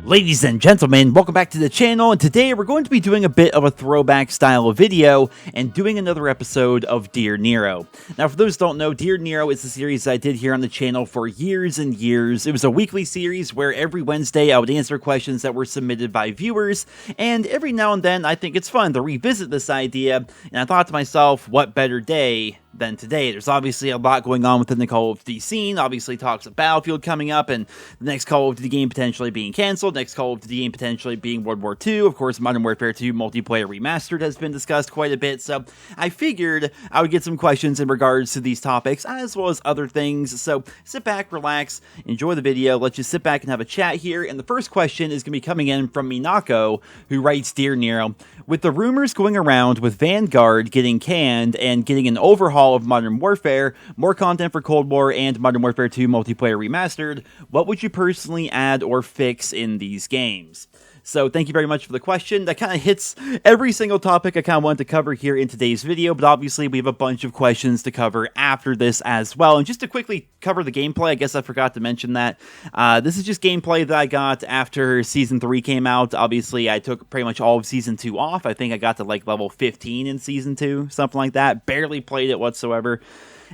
Ladies and gentlemen, welcome back to the channel, and today we're going to be doing a bit of a throwback style of video and doing another episode of Dear Nero. Now, for those who don't know, Dear Nero is a series I did here on the channel for years and years. It was a weekly series where every Wednesday I would answer questions that were submitted by viewers, and every now and then I think it's fun to revisit this idea, and I thought to myself, what better day than today? There's obviously a lot going on within the Call of Duty scene. Obviously talks of Battlefield coming up and the next Call of Duty game potentially being canceled, next Call of Duty game potentially being World War II. Of course, Modern Warfare 2 Multiplayer Remastered has been discussed quite a bit, so I figured I would get some questions in regards to these topics as well as other things. So sit back, relax, enjoy the video. Let's just sit back and have a chat here. And the first question is going to be coming in from Minako, who writes, Dear Nero, with the rumors going around with Vanguard getting canned and getting an overhaul of Modern Warfare, more content for Cold War, and Modern Warfare 2 Multiplayer Remastered, what would you personally add or fix in these games? So thank you very much for the question. That kind of hits every single topic I kind of wanted to cover here in today's video, but obviously we have a bunch of questions to cover after this as well. And just to quickly cover the gameplay, I guess I forgot to mention that. This is just gameplay that I got after Season 3 came out. Obviously, I took pretty much all of Season 2 off. I think I got to like level 15 in Season 2, something like that. Barely played it whatsoever.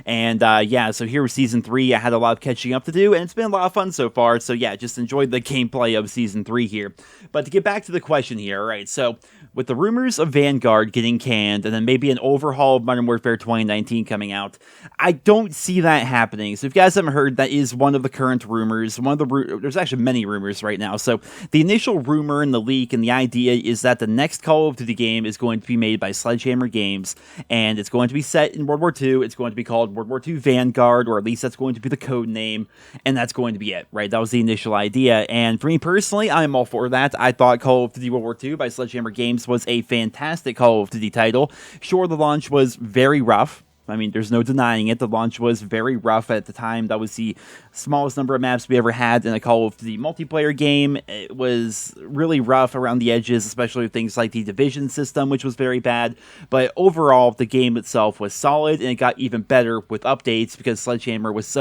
And yeah, so here with Season 3, I had a lot of catching up to do, and it's been a lot of fun so far. So yeah, just enjoyed the gameplay of Season 3 here. But to get back to the question here, all right, so with the rumors of Vanguard getting canned, and then maybe an overhaul of Modern Warfare 2019 coming out, I don't see that happening. So if you guys haven't heard, that is one of the current rumors. There's actually many rumors right now. So the initial rumor and the leak and the idea is that the next Call of Duty game is going to be made by Sledgehammer Games, and it's going to be set in World War II. It's going to be called World War II Vanguard, or at least that's going to be the code name, and that's going to be it, right? That was the initial idea, and for me personally, I'm all for that. I thought Call of Duty World War II by Sledgehammer Games was a fantastic Call of Duty title. Sure, the launch was very rough. I mean, there's no denying it. The launch was very rough at the time. That was the smallest number of maps we ever had in a Call of Duty multiplayer game. It was really rough around the edges, especially with things like the division system, which was very bad. But overall, the game itself was solid, and it got even better with updates because Sledgehammer was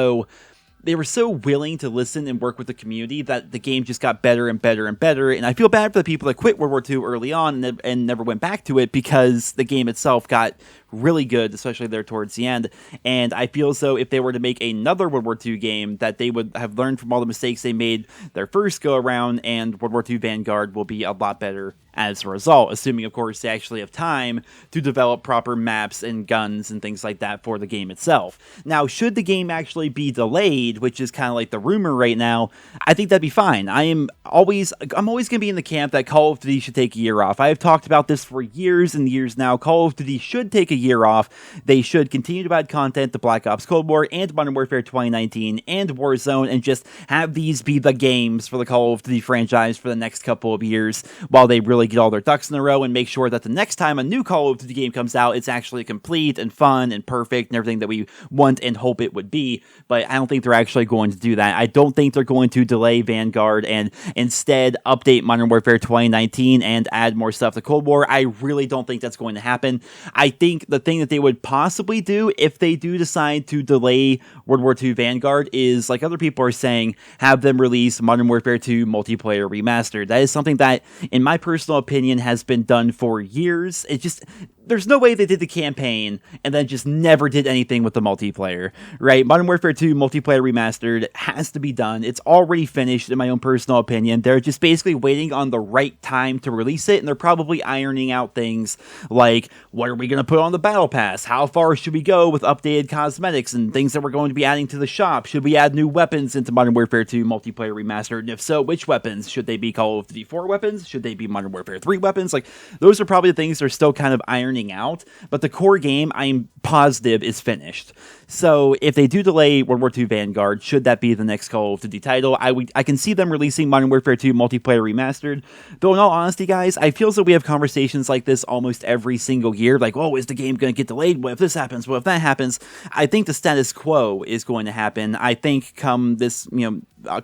they were so willing to listen and work with the community that the game just got better and better and better. And I feel bad for the people that quit World War II early on and never went back to it, because the game itself got really good, especially there towards the end. And I feel as though if they were to make another World War II game, that they would have learned from all the mistakes they made their first go around, and World War II Vanguard will be a lot better as a result, assuming, of course, they actually have time to develop proper maps and guns and things like that for the game itself. Now, should the game actually be delayed, which is kind of like the rumor right now, I think that'd be fine. I'm always going to be in the camp that Call of Duty should take a year off. I have talked about this for years and years now. Call of Duty should take a year off. They should continue to add content to Black Ops Cold War and Modern Warfare 2019 and Warzone, and just have these be the games for the Call of Duty franchise for the next couple of years, while they really get all their ducks in a row and make sure that the next time a new Call of Duty game comes out, it's actually complete and fun and perfect and everything that we want and hope it would be. But I don't think they're actually going to do that. I don't think they're going to delay Vanguard and instead update Modern Warfare 2019 and add more stuff to Cold War. I really don't think that's going to happen. I think the thing that they would possibly do if they do decide to delay World War II Vanguard is, like other people are saying, have them release Modern Warfare 2 Multiplayer Remastered. That is something that, in my personal opinion, has been done for years. It just, there's no way they did the campaign and then just never did anything with the multiplayer, right? Modern Warfare 2 Multiplayer Remastered has to be done. It's already finished, in my own personal opinion. They're just basically waiting on the right time to release it, and they're probably ironing out things like, what are we going to put on the Battle Pass? How far should we go with updated cosmetics and things that we're going to be adding to the shop? Should we add new weapons into Modern Warfare 2 Multiplayer Remastered? And if so, which weapons? Should they be Call of Duty 4 weapons? Should they be Modern Warfare 3 weapons? Like, those are probably the things they're still kind of ironing out, but the core game, I'm positive, is finished. So if they do delay World War II Vanguard, should that be the next Call of Duty title, I can see them releasing Modern Warfare 2 Multiplayer Remastered. Though in all honesty, guys, I feel as though we have conversations like this almost every single year, like, oh, is the game going to get delayed? What if this happens? What if that happens? I think the status quo is going to happen. I think come this,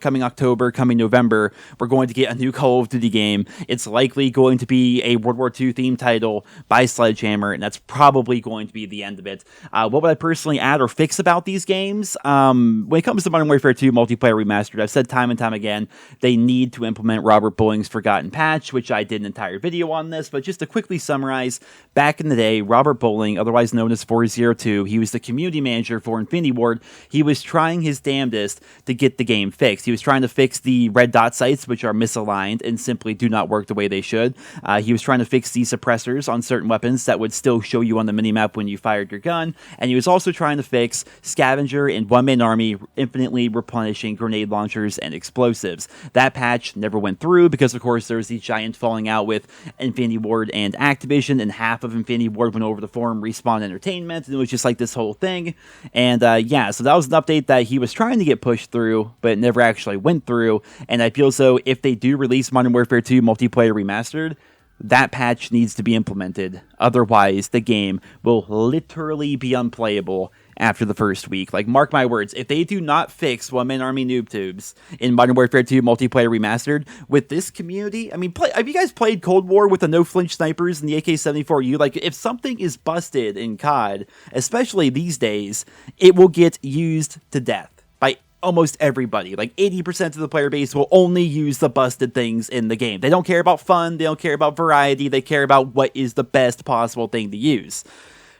coming October, coming November, we're going to get a new Call of Duty game. It's likely going to be a World War II themed title by Sledgehammer, and that's probably going to be the end of it. it. What would I personally add or fix about these games? When it comes to Modern Warfare 2 Multiplayer Remastered, I've said time and time again, they need to implement Robert Bulling's Forgotten Patch, which I did an entire video on this, but just to quickly summarize, back in the day, Robert Bulling, otherwise known as 402, he was the community manager for Infinity Ward. He was trying his damnedest to get the game fixed. He was trying to fix the red dot sites, which are misaligned and simply do not work the way they should. He was trying to fix the suppressors on certain weapons that would still show you on the minimap when you fired your gun, and he was also trying to fix Scavenger and One-Man Army infinitely replenishing grenade launchers and explosives. That patch never went through because, of course, there was the giant falling out with Infinity Ward and Activision, and half of Infinity Ward went over to form Respawn Entertainment, and it was just like this whole thing. And yeah, so that was an update that he was trying to get pushed through, but it never actually went through. And I feel as though if they do release Modern Warfare 2 Multiplayer Remastered, that patch needs to be implemented. Otherwise, the game will literally be unplayable after the first week. Like, mark my words, if they do not fix One-Man Army noob tubes in Modern Warfare 2 Multiplayer Remastered with this community, I mean, have you guys played Cold War with the no-flinch snipers and the AK-74U? Like, if something is busted in COD, especially these days, it will get used to death by almost everybody. Like 80% of the player base will only use the busted things in the game. They don't care about fun, they don't care about variety, they care about what is the best possible thing to use.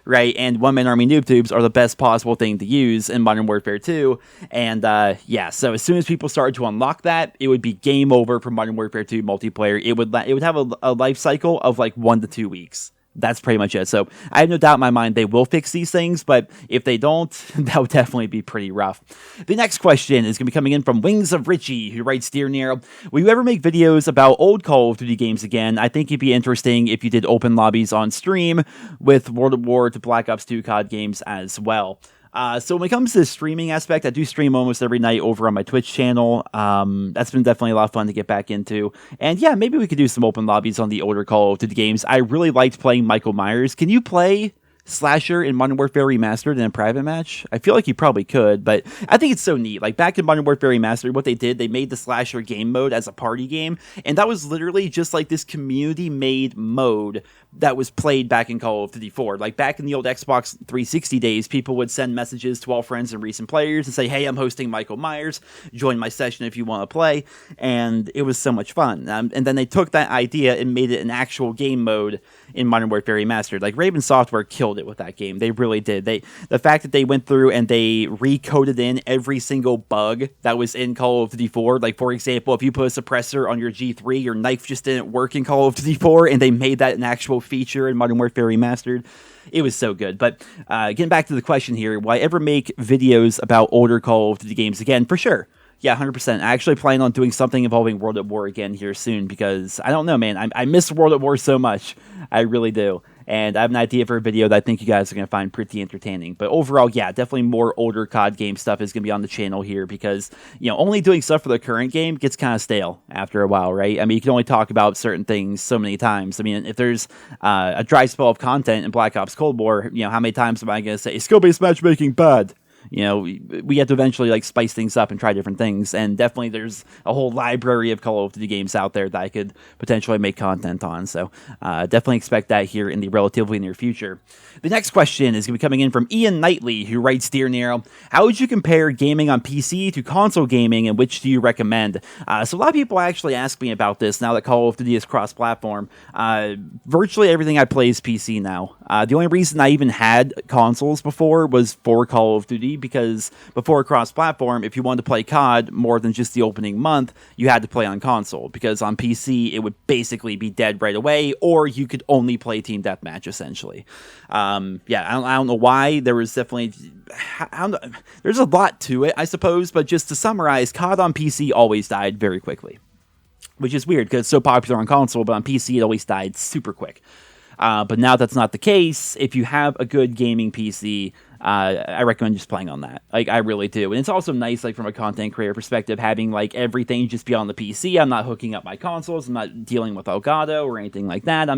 Right, and One-Man Army noob tubes are the best possible thing to use in Modern Warfare 2, and yeah, so as soon as people started to unlock that, it would be game over for Modern Warfare 2 multiplayer. It would have a life cycle of like 1 to 2 weeks. That's pretty much it. So I have no doubt in my mind they will fix these things, but if they don't, that would definitely be pretty rough. The next question is going to be coming in from Wings of Richie, who writes, Dear Nero, will you ever make videos about old Call of Duty games again? I think it'd be interesting if you did open lobbies on stream with World at War to Black Ops 2 COD games as well. So when it comes to the streaming aspect, I do stream almost every night over on my Twitch channel. That's been definitely a lot of fun to get back into. And yeah, maybe we could do some open lobbies on the older Call of Duty games. I really liked playing Michael Myers. Can you play Slasher in Modern Warfare Remastered in a private match? I feel like you probably could, but I think it's so neat. Like, back in Modern Warfare Remastered, what they did, they made the Slasher game mode as a party game, and that was literally just like this community-made mode that was played back in Call of Duty 4. Like, back in the old Xbox 360 days, people would send messages to all friends and recent players and say, hey, I'm hosting Michael Myers, join my session if you want to play, and it was so much fun. And then they took that idea and made it an actual game mode in Modern Warfare Remastered. Like, Raven Software killed it with that game. They really did. The fact that they went through and they recoded in every single bug that was in Call of Duty 4. Like, for example, if you put a suppressor on your G3, your knife just didn't work in Call of Duty 4, and they made that an actual feature in Modern Warfare Remastered. It was so good. But getting back to the question here, will I ever make videos about older Call of Duty games again? For sure. Yeah, 100%. I actually plan on doing something involving World at War again here soon because, I don't know, man, I miss World at War so much. I really do. And I have an idea for a video that I think you guys are going to find pretty entertaining. But overall, yeah, definitely more older COD game stuff is going to be on the channel here because, you know, only doing stuff for the current game gets kind of stale after a while, right? I mean, you can only talk about certain things so many times. I mean, if there's a dry spell of content in Black Ops Cold War, you know, how many times am I going to say, skill-based matchmaking bad? You know, we have to eventually like spice things up and try different things, and definitely there's a whole library of Call of Duty games out there that I could potentially make content on, so definitely expect that here in the relatively near future. The next question is going to be coming in from Ian Knightley, who writes, Dear Nero, how would you compare gaming on PC to console gaming, and which do you recommend? So a lot of people actually ask me about this now that Call of Duty is cross-platform. Virtually everything I play is PC now. The only reason I even had consoles before was for Call of Duty, because before cross-platform, if you wanted to play COD more than just the opening month, you had to play on console, because on PC, it would basically be dead right away, or you could only play Team Deathmatch, essentially. Yeah, I don't know why. There was definitely... there's a lot to it, I suppose, but just to summarize, COD on PC always died very quickly, which is weird, because it's so popular on console, but on PC, it always died super quick. But now that's not the case. If you have a good gaming PC, I recommend just playing on that. Like, I really do. And it's also nice, like, from a content creator perspective, having, like, everything just be on the PC. I'm not hooking up my consoles. I'm not dealing with Elgato or anything like that.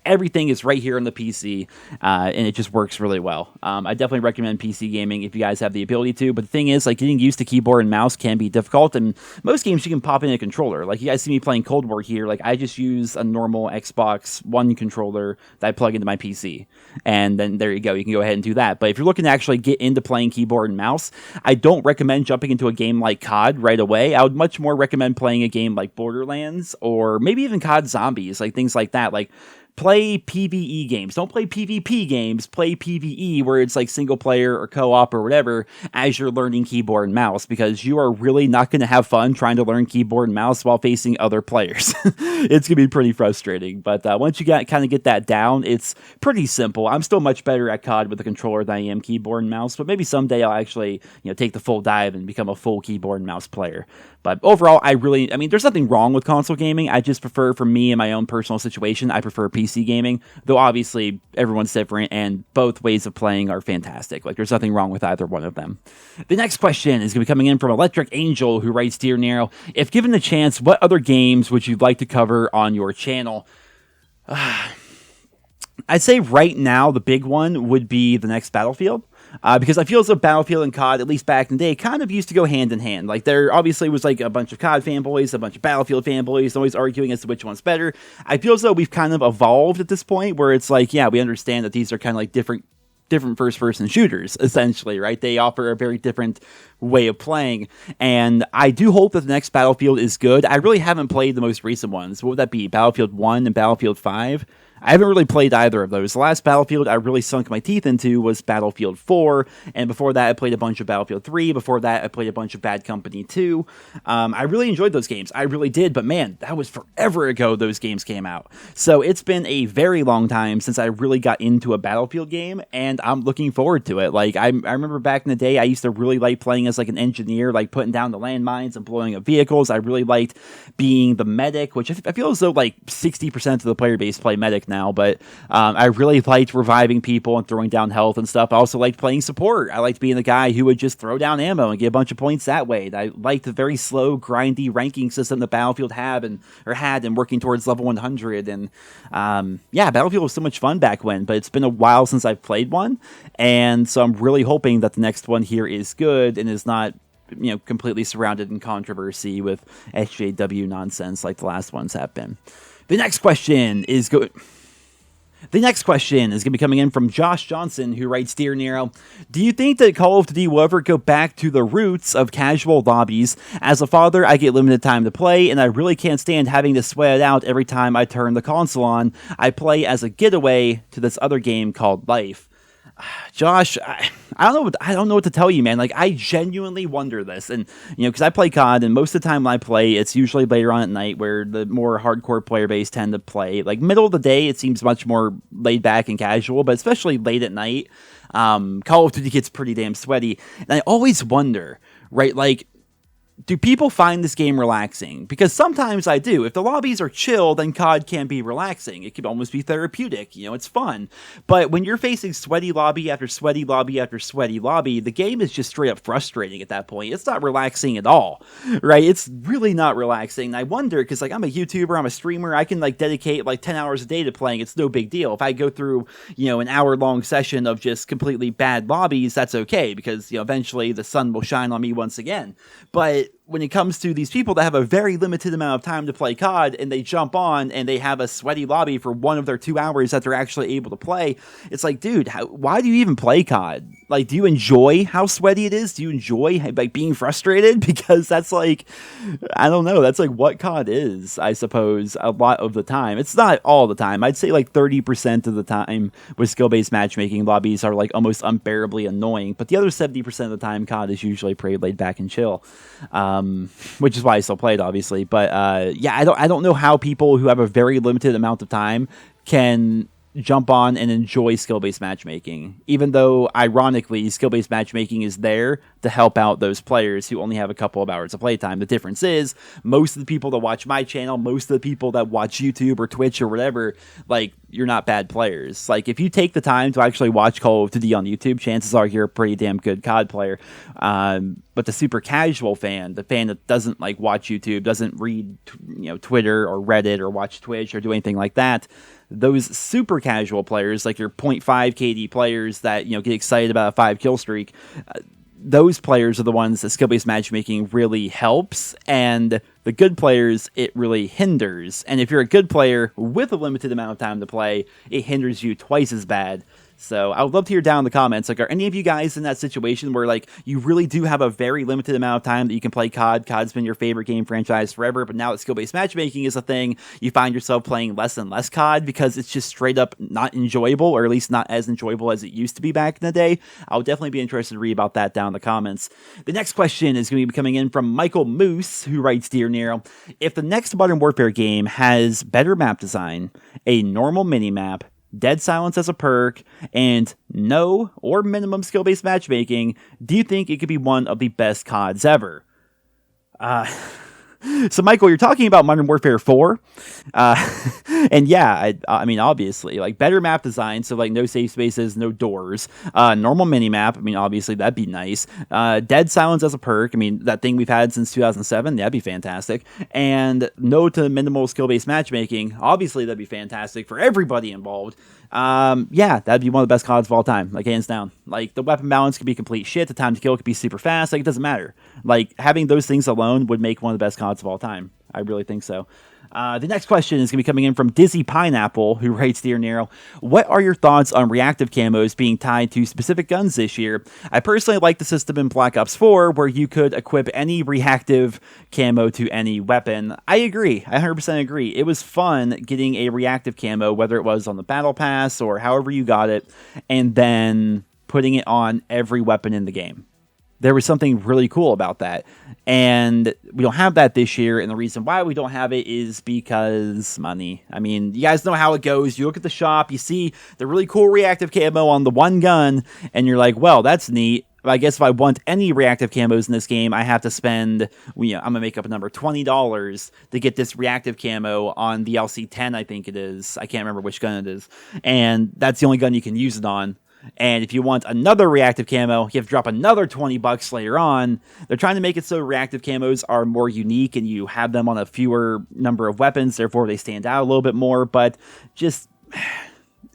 Everything is right here on the PC, and it just works really well. I definitely recommend PC gaming if you guys have the ability to, but the thing is, like, getting used to keyboard and mouse can be difficult, and most games you can pop in a controller. Like, you guys see me playing Cold War here, like, I just use a normal Xbox One controller that I plug into my PC, and then there you go, you can go ahead and do that. But if you're looking to actually get into playing keyboard and mouse, I don't recommend jumping into a game like COD right away. I would much more recommend playing a game like Borderlands, or maybe even COD Zombies, like things like that. Like, play PvE games. Don't play PvP games. Play PvE, where it's like single player or co-op or whatever, as you're learning keyboard and mouse, because you are really not going to have fun trying to learn keyboard and mouse while facing other players. It's going to be pretty frustrating, but once you kind of get that down, it's pretty simple. I'm still much better at COD with a controller than I am keyboard and mouse, but maybe someday I'll actually, take the full dive and become a full keyboard and mouse player. But overall, I mean, there's nothing wrong with console gaming. I just prefer, for me in my own personal situation, I prefer PC gaming, though obviously everyone's different and both ways of playing are fantastic. Like, there's nothing wrong with either one of them. The next question is going to be coming in from Electric Angel, who writes, "Dear Nero, if given the chance, what other games would you like to cover on your channel?" I'd say right now the big one would be the next Battlefield. Because I feel as though Battlefield and COD, at least back in the day, kind of used to go hand in hand. Like, there obviously was like a bunch of COD fanboys, a bunch of Battlefield fanboys, always arguing as to which one's better. I feel as though we've kind of evolved at this point, where it's like, yeah, we understand that these are kind of like different first-person shooters, essentially, right? They offer a very different way of playing, and I do hope that the next Battlefield is good. I really haven't played the most recent ones. What would that be? Battlefield 1 and Battlefield 5? I haven't really played either of those. The last Battlefield I really sunk my teeth into was Battlefield 4, and before that I played a bunch of Battlefield 3, before that I played a bunch of Bad Company 2. I really enjoyed those games, I really did, but man, that was forever ago those games came out. So it's been a very long time since I really got into a Battlefield game, and I'm looking forward to it. Like, I remember back in the day, I used to really like playing as like an engineer, like putting down the landmines and blowing up vehicles. I really liked being the medic, which I feel as though like 60% of the player base play medic now, but I really liked reviving people and throwing down health and stuff. I also liked playing support. I liked being the guy who would just throw down ammo and get a bunch of points that way. I liked the very slow, grindy ranking system that Battlefield had and working towards level 100. And yeah, Battlefield was so much fun back when, but it's been a while since I've played one, and so I'm really hoping that the next one here is good and is not completely surrounded in controversy with SJW nonsense like the last ones have been. The next question is going to be coming in from Josh Johnson, who writes, "Dear Nero, do you think that Call of Duty will ever go back to the roots of casual lobbies? As a father, I get limited time to play, and I really can't stand having to sweat it out every time I turn the console on. I play as a getaway to this other game called Life." Josh, I don't know what to tell you, man. Like, I genuinely wonder this, and because I play COD, and most of the time when I play, it's usually later on at night, where the more hardcore player base tend to play. Like, middle of the day, it seems much more laid back and casual, but especially late at night, Call of Duty gets pretty damn sweaty, and I always wonder, right? Like, do people find this game relaxing? Because sometimes I do. If the lobbies are chill, then COD can be relaxing. It can almost be therapeutic. It's fun. But when you're facing sweaty lobby after sweaty lobby after sweaty lobby, the game is just straight up frustrating at that point. It's not relaxing at all, right? It's really not relaxing. And I wonder, because like, I'm a YouTuber, I'm a streamer, I can like dedicate like 10 hours a day to playing. It's no big deal. If I go through, an hour-long session of just completely bad lobbies, that's okay, because, eventually the sun will shine on me once again. But when it comes to these people that have a very limited amount of time to play COD, and they jump on and they have a sweaty lobby for one of their 2 hours that they're actually able to play, it's like, dude, why do you even play COD? Like, do you enjoy how sweaty it is? Do you enjoy like being frustrated? Because that's like, I don't know, that's like what COD is, I suppose, a lot of the time. It's not all the time. I'd say like 30% of the time with skill-based matchmaking, lobbies are like almost unbearably annoying, but the other 70% of the time, COD is usually pretty laid back and chill. Which is why I still play it, obviously. But yeah, I don't know how people who have a very limited amount of time can jump on and enjoy skill-based matchmaking, even though, ironically, skill-based matchmaking is there to help out those players who only have a couple of hours of playtime. The difference is, most of the people that watch my channel, most of the people that watch YouTube or Twitch or whatever, like, you're not bad players. Like, if you take the time to actually watch Call of Duty on YouTube, chances are you're a pretty damn good COD player. But the super casual fan, the fan that doesn't like watch YouTube, doesn't read Twitter or Reddit or watch Twitch or do anything like that, those super casual players, like your 0.5 KD players that get excited about a 5 kill streak, those players are the ones that skill-based matchmaking really helps, and the good players, it really hinders. And if you're a good player with a limited amount of time to play, it hinders you twice as bad. So I would love to hear down in the comments, like, are any of you guys in that situation where, like, you really do have a very limited amount of time that you can play COD? COD's been your favorite game franchise forever, but now that skill-based matchmaking is a thing, you find yourself playing less and less COD because it's just straight up not enjoyable, or at least not as enjoyable as it used to be back in the day. I would definitely be interested to read about that down in the comments. The next question is going to be coming in from Michael Moose, who writes, Dear Nero, if the next Modern Warfare game has better map design, a normal minimap, dead silence as a perk, and no or minimum skill-based matchmaking, do you think it could be one of the best CODs ever? So, Michael, you're talking about Modern Warfare 4, and yeah, I mean, obviously, like, better map design, so, like, no safe spaces, no doors, normal minimap, I mean, obviously, that'd be nice, dead silence as a perk, I mean, that thing we've had since 2007, that'd be fantastic, and no to minimal skill-based matchmaking, obviously, that'd be fantastic for everybody involved. Yeah, that'd be one of the best CODs of all time, like, hands down. Like, the weapon balance could be complete shit, the time to kill could be super fast, like, it doesn't matter. Like, having those things alone would make one of the best CODs of all time. I really think so. The next question is going to be coming in from Dizzy Pineapple, who writes, Dear Nero, what are your thoughts on reactive camos being tied to specific guns this year? I personally like the system in Black Ops 4 where you could equip any reactive camo to any weapon. I agree. I 100% agree. It was fun getting a reactive camo, whether it was on the Battle Pass or however you got it, and then putting it on every weapon in the game. There was something really cool about that. And we don't have that this year, and the reason why we don't have it is because money. I mean, you guys know how it goes. You look at the shop, you see the really cool reactive camo on the one gun, and you're like, well, that's neat. I guess if I want any reactive camos in this game, I have to spend, I'm going to make up a number, $20 to get this reactive camo on the LC-10, I think it is. I can't remember which gun it is. And that's the only gun you can use it on. And if you want another reactive camo, you have to drop another $20 later on. They're trying to make it so reactive camos are more unique and you have them on a fewer number of weapons, therefore they stand out a little bit more, but just...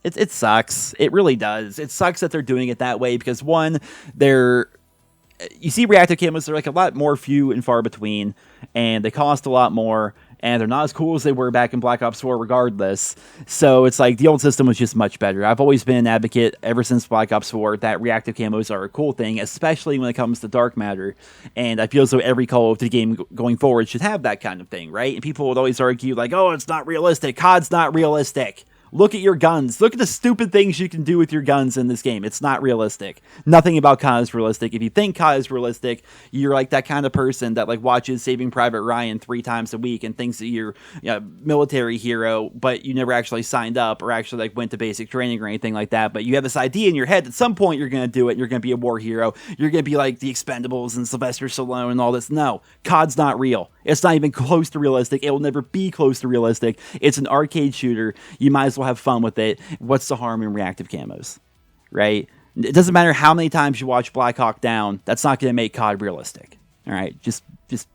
It sucks. It really does. It sucks that they're doing it that way because, one, you see reactive camos, they're like a lot more few and far between, and they cost a lot more, and they're not as cool as they were back in Black Ops 4 regardless. So it's like the old system was just much better. I've always been an advocate ever since Black Ops 4 that reactive camos are a cool thing, especially when it comes to dark matter. And I feel as though every Call of Duty game going forward should have that kind of thing, right? And people would always argue like, oh, it's not realistic. COD's not realistic. Look at your guns. Look at the stupid things you can do with your guns in this game. It's not realistic. Nothing about COD is realistic. If you think COD is realistic, you're like that kind of person that like watches Saving Private Ryan 3 times a week and thinks that you're a military hero, but you never actually signed up or actually like went to basic training or anything like that. But you have this idea in your head at some point you're going to do it. You're going to be a war hero. You're going to be like the Expendables and Sylvester Stallone and all this. No, COD's not real. It's not even close to realistic. It will never be close to realistic. It's an arcade shooter. You might as well have fun with it. What's the harm in reactive camos, right? It doesn't matter how many times you watch Black Hawk Down. That's not going to make COD realistic. All right, just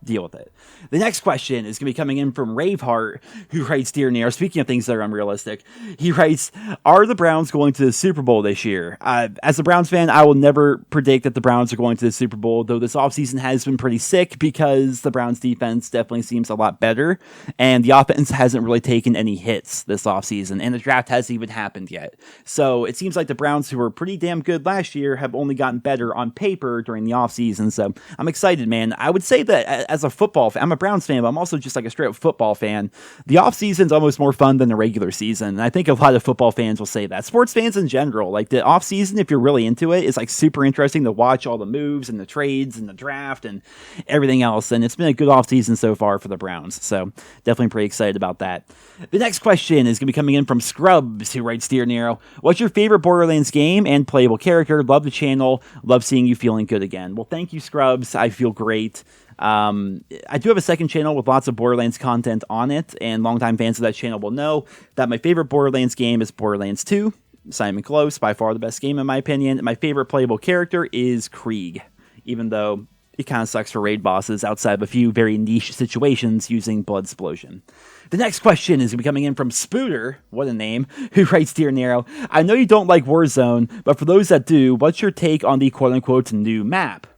deal with it. The next question is going to be coming in from Raveheart, who writes, Dear Nero, speaking of things that are unrealistic, he writes, are the Browns going to the Super Bowl this year? As a Browns fan, I will never predict that the Browns are going to the Super Bowl, though this offseason has been pretty sick because the Browns defense definitely seems a lot better, and the offense hasn't really taken any hits this offseason, and the draft hasn't even happened yet. So it seems like the Browns, who were pretty damn good last year, have only gotten better on paper during the offseason, so I'm excited, man. I would say that as a football fan, I'm a Browns fan, but I'm also just like a straight up football fan. The offseason is almost more fun than the regular season. And I think a lot of football fans will say that. Sports fans in general, like the offseason, if you're really into it, is like super interesting to watch all the moves and the trades and the draft and everything else. And it's been a good offseason so far for the Browns. So definitely pretty excited about that. The next question is going to be coming in from Scrubs, who writes, Dear Nero, what's your favorite Borderlands game and playable character? Love the channel. Love seeing you feeling good again. Well, thank you, Scrubs. I feel great. I do have a second channel with lots of Borderlands content on it, and longtime fans of that channel will know that my favorite Borderlands game is Borderlands 2. Simon Close, by far the best game in my opinion. My favorite playable character is Krieg, even though it kind of sucks for raid bosses outside of a few very niche situations using Blood Explosion. The next question is going to be coming in from Spooter, what a name, who writes, Dear Nero, I know you don't like Warzone, but for those that do, what's your take on the quote-unquote new map?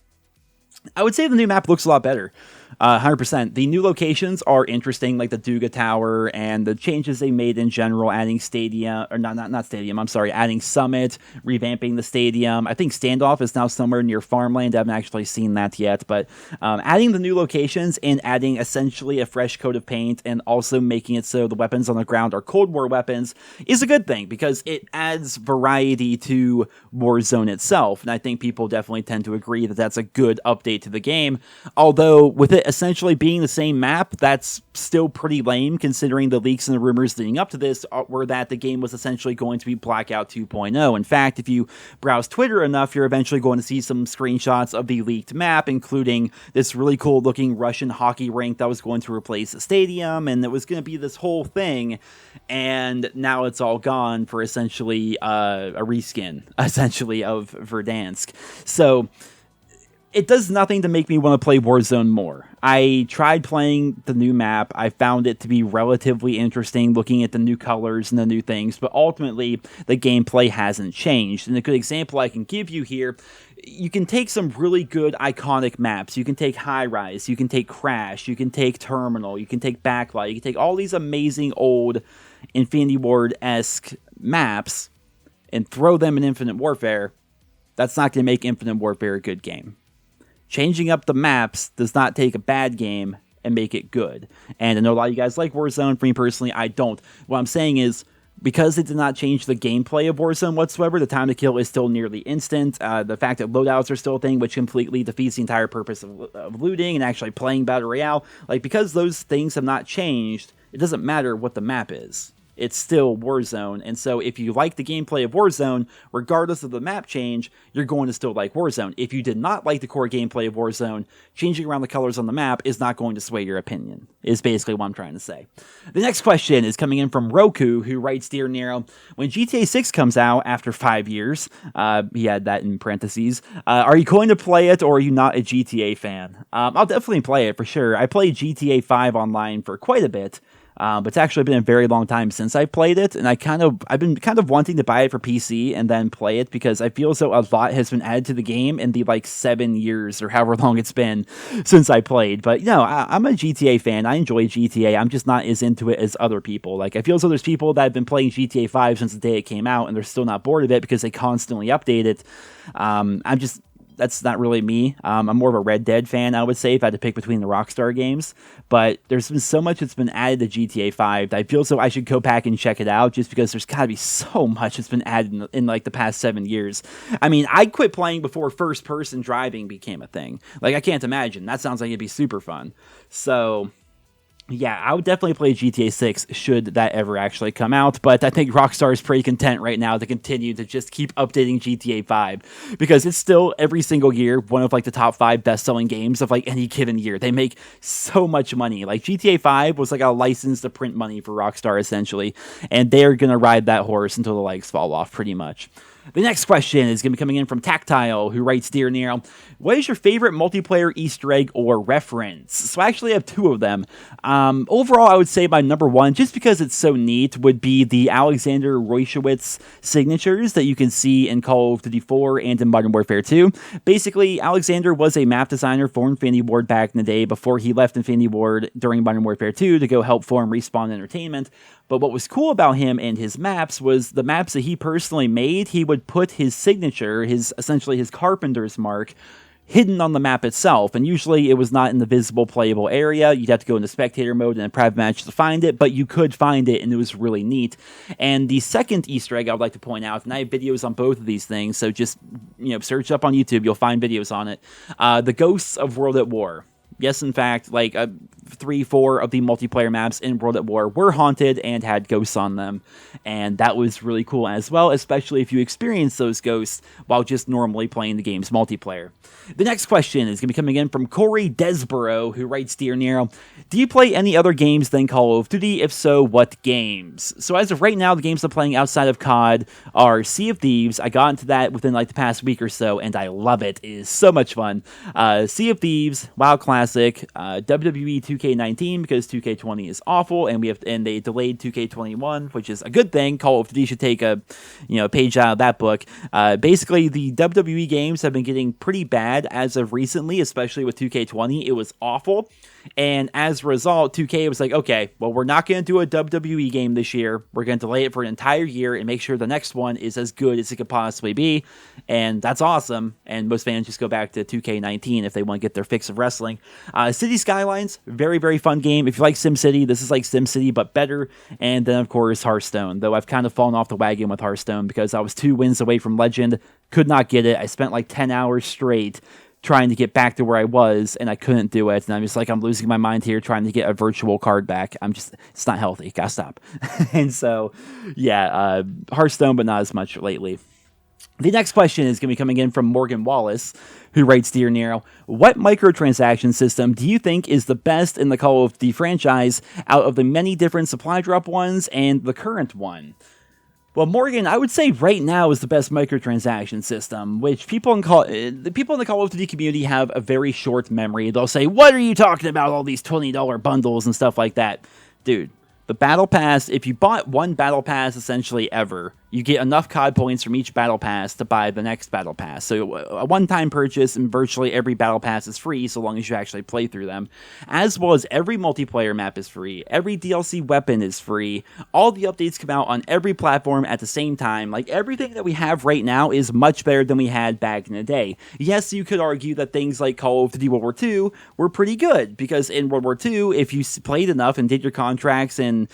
I would say the new map looks a lot better. 100%. The new locations are interesting, like the Duga Tower and the changes they made in general, adding stadium, or not stadium, I'm sorry, adding Summit, revamping the stadium. I think Standoff is now somewhere near Farmland. I haven't actually seen that yet, but adding the new locations and adding essentially a fresh coat of paint and also making it so the weapons on the ground are Cold War weapons is a good thing because it adds variety to Warzone itself. And I think people definitely tend to agree that that's a good update to the game. Although with it essentially being the same map, that's still pretty lame considering the leaks and the rumors leading up to this were that the game was essentially going to be Blackout 2.0. In fact, if you browse Twitter enough, you're eventually going to see some screenshots of the leaked map, including this really cool looking Russian hockey rink that was going to replace a stadium, and it was going to be this whole thing, and now it's all gone for essentially a reskin, essentially, of Verdansk. So it does nothing to make me want to play Warzone more. I tried playing the new map. I found it to be relatively interesting looking at the new colors and the new things, but ultimately the gameplay hasn't changed. And a good example I can give you here, you can take some really good iconic maps. You can take High Rise, you can take Crash, you can take Terminal, you can take Backlight, you can take all these amazing old Infinity Ward-esque maps and throw them in Infinite Warfare. That's not going to make Infinite Warfare a good game. Changing up the maps does not take a bad game and make it good. And I know a lot of you guys like Warzone. For me personally, I don't. What I'm saying is, because it did not change the gameplay of Warzone whatsoever, the time to kill is still nearly instant. The fact that loadouts are still a thing, which completely defeats the entire purpose of looting and actually playing Battle Royale. Like, because those things have not changed, it doesn't matter what the map is. It's still Warzone, and so if you like the gameplay of Warzone, regardless of the map change, you're going to still like Warzone. If you did not like the core gameplay of Warzone, changing around the colors on the map is not going to sway your opinion, is basically what I'm trying to say. The next question is coming in from Roku, who writes, Dear Nero, when GTA 6 comes out after 5 years, he had that in parentheses, are you going to play it, or are you not a GTA fan? I'll definitely play it, for sure. I played GTA 5 online for quite a bit, but it's actually been a very long time since I played it, and I've been kind of wanting to buy it for PC and then play it because I feel as though a lot has been added to the game in the 7 years or however long it's been since I played. But I'm a GTA fan. I enjoy GTA. I'm just not as into it as other people. I feel as though there's people that have been playing GTA 5 since the day it came out and they're still not bored of it because they constantly update it. That's not really me. I'm more of a Red Dead fan, I would say, if I had to pick between the Rockstar games. But there's been so much that's been added to GTA 5 that I feel so I should go back and check it out just because there's got to be so much that's been added in the past 7 years. I mean, I quit playing before first-person driving became a thing. I can't imagine. That sounds like it'd be super fun. So yeah, I would definitely play GTA 6 should that ever actually come out, but I think Rockstar is pretty content right now to continue to just keep updating GTA 5 because it's still every single year one of the top 5 best-selling games of any given year. They make so much money. GTA 5 was a license to print money for Rockstar essentially, and they're going to ride that horse until the legs fall off pretty much. The next question is going to be coming in from Tactile, who writes, Dear Nero, what is your favorite multiplayer Easter egg or reference? So I actually have 2 of them. Overall, I would say my number 1, just because it's so neat, would be the Alexander Reuschewitz signatures that you can see in Call of Duty 4 and in Modern Warfare 2. Basically, Alexander was a map designer for Infinity Ward back in the day before he left Infinity Ward during Modern Warfare 2 to go help form Respawn Entertainment. But what was cool about him and his maps was the maps that he personally made, he would put his signature, essentially his carpenter's mark, hidden on the map itself, and usually it was not in the visible playable area. You'd have to go into spectator mode in a private match to find it, but you could find it, and it was really neat. And the second Easter egg I would like to point out, and I have videos on both of these things, so just search up on YouTube, you'll find videos on it. The Ghosts of World at War. Yes, in fact, 3, 4 of the multiplayer maps in World at War were haunted and had ghosts on them, and that was really cool as well, especially if you experience those ghosts while just normally playing the game's multiplayer. The next question is going to be coming in from Corey Desborough, who writes, Dear Nero, do you play any other games than Call of Duty? If so, what games? So as of right now, the games I'm playing outside of COD are Sea of Thieves. I got into that within like the past week or so, and I love it. It is so much fun. Sea of Thieves, WoW Classic, WWE 2K19 because 2K20 is awful, and they delayed 2K21, which is a good thing. Call of Duty should take a page out of that book. Basically, the WWE games have been getting pretty bad as of recently, especially with 2K20. It was awful. And as a result, 2K was like, okay, well, we're not going to do a WWE game this year. We're going to delay it for an entire year and make sure the next one is as good as it could possibly be. And that's awesome. And most fans just go back to 2K19 if they want to get their fix of wrestling. City Skylines, very, very fun game. If you like SimCity, this is like SimCity, but better. And then, of course, Hearthstone, though I've kind of fallen off the wagon with Hearthstone because I was 2 wins away from Legend, could not get it. I spent like 10 hours straight trying to get back to where I was, and I couldn't do it. And I'm just like, I'm losing my mind here trying to get a virtual card back. It's not healthy. Gotta stop. And so, yeah, Hearthstone, but not as much lately. The next question is going to be coming in from Morgan Wallace, who writes, Dear Nero, what microtransaction system do you think is the best in the Call of Duty franchise out of the many different supply drop ones and the current one? Well, Morgan, I would say right now is the best microtransaction system, which the people in the Call of Duty community have a very short memory. They'll say, what are you talking about, all these $20 bundles and stuff like that? Dude, the Battle Pass, if you bought one Battle Pass essentially ever, you get enough COD points from each Battle Pass to buy the next Battle Pass. So a one-time purchase, and virtually every Battle Pass is free so long as you actually play through them. As well as every multiplayer map is free. Every DLC weapon is free. All the updates come out on every platform at the same time. Like, everything that we have right now is much better than we had back in the day. Yes, you could argue that things like Call of Duty World War II were pretty good, because in World War II, if you played enough and did your contracts and,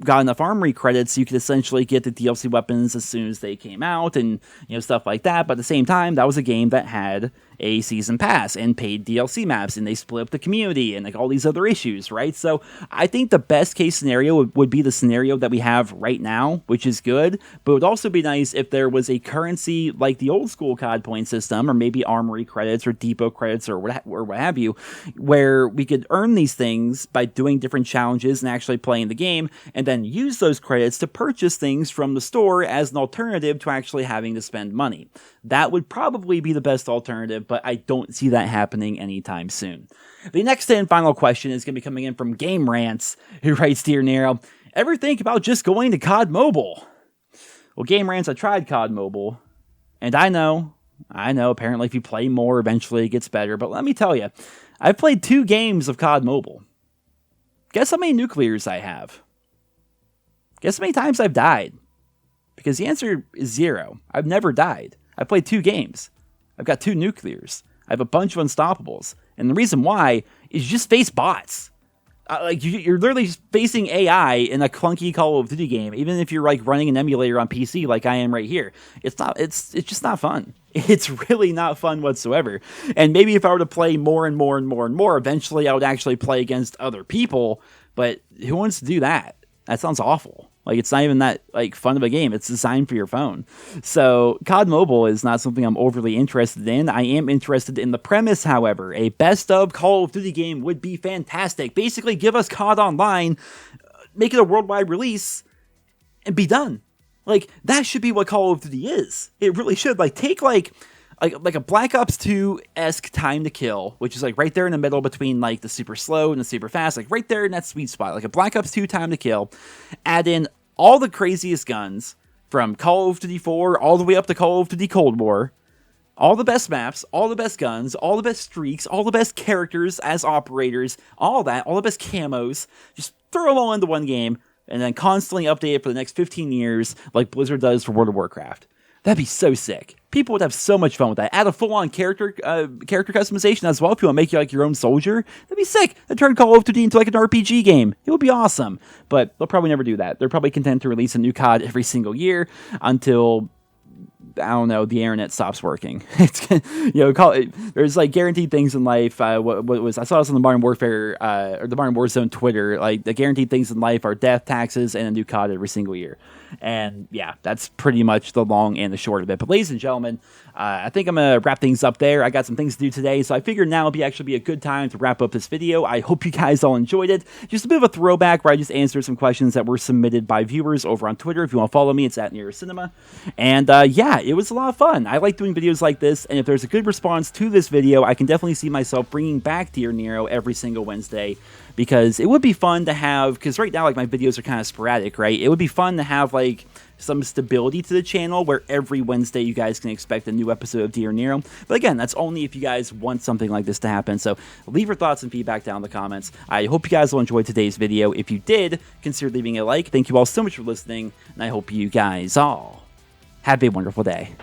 got enough armory credits, you could essentially get the DLC weapons as soon as they came out and stuff like that. But at the same time, that was a game that had a season pass and paid DLC maps, and they split up the community and like all these other issues, right? So I think the best case scenario would be the scenario that we have right now, which is good, but it would also be nice if there was a currency like the old school COD point system, or maybe armory credits or depot credits or what have you, where we could earn these things by doing different challenges and actually playing the game, and then use those credits to purchase things from the store as an alternative to actually having to spend money. That would probably be the best alternative, but I don't see that happening anytime soon. The next and final question is going to be coming in from Game Rants, who writes, Dear Nero, ever think about just going to COD Mobile? Well, Game Rants, I tried COD Mobile, and I know, apparently if you play more, eventually it gets better, but let me tell you, I've played 2 games of COD Mobile. Guess how many nuclears I have? Guess how many times I've died? Because the answer is 0. I've never died. I played 2 games. I've got 2 nuclears. I have a bunch of unstoppables. And the reason why is you just face bots. You're literally facing AI in a clunky Call of Duty game, even if you're like running an emulator on PC like I am right here. It's just not fun. It's really not fun whatsoever. And maybe if I were to play more and more and more and more, eventually I would actually play against other people. But who wants to do that? That sounds awful. Like, it's not even that fun of a game. It's designed for your phone. So COD Mobile is not something I'm overly interested in. I am interested in the premise, however. A best of Call of Duty game would be fantastic. Basically, give us COD Online, make it a worldwide release, and be done. That should be what Call of Duty is. It really should. Take a Black Ops 2-esque time to kill, which is right there in the middle between the super slow and the super fast, right there in that sweet spot, like a Black Ops 2 time to kill. Add in all the craziest guns from Call of Duty 4 all the way up to Call of Duty Cold War, all the best maps, all the best guns, all the best streaks, all the best characters as operators, all that, all the best camos. Just throw it all into one game and then constantly update it for the next 15 years like Blizzard does for World of Warcraft. That'd be so sick. People would have so much fun with that. Add a full-on character customization as well if you want to make you your own soldier. That'd be sick. That'd turn Call of Duty into an RPG game. It would be awesome. But they'll probably never do that. They're probably content to release a new COD every single year until I don't know, the internet stops working. It's, there's like guaranteed things in life. What was I saw this on the Modern Warfare or the Modern Warzone Twitter? Like the guaranteed things in life are death, taxes, and a new COD every single year. And yeah, that's pretty much the long and the short of it. But ladies and gentlemen, I think I'm gonna wrap things up there. I got some things to do today, so I figured now would actually be a good time to wrap up this video. I hope you guys all enjoyed it. Just a bit of a throwback where I just answered some questions that were submitted by viewers over on Twitter. If you want to follow me, it's at NerosCinema. And yeah, it was a lot of fun. I like doing videos like this, and if there's a good response to this video, I can definitely see myself bringing back Dear Nero every single Wednesday, because it would be fun to have, because right now, like, my videos are kind of sporadic, right? It would be fun to have, like, some stability to the channel where every Wednesday you guys can expect a new episode of Dear Nero. But again, that's only if you guys want something like this to happen. So leave your thoughts and feedback down in the comments. I hope you guys will enjoy today's video. If you did, consider leaving a like. Thank you all so much for listening, and I hope you guys all have a wonderful day.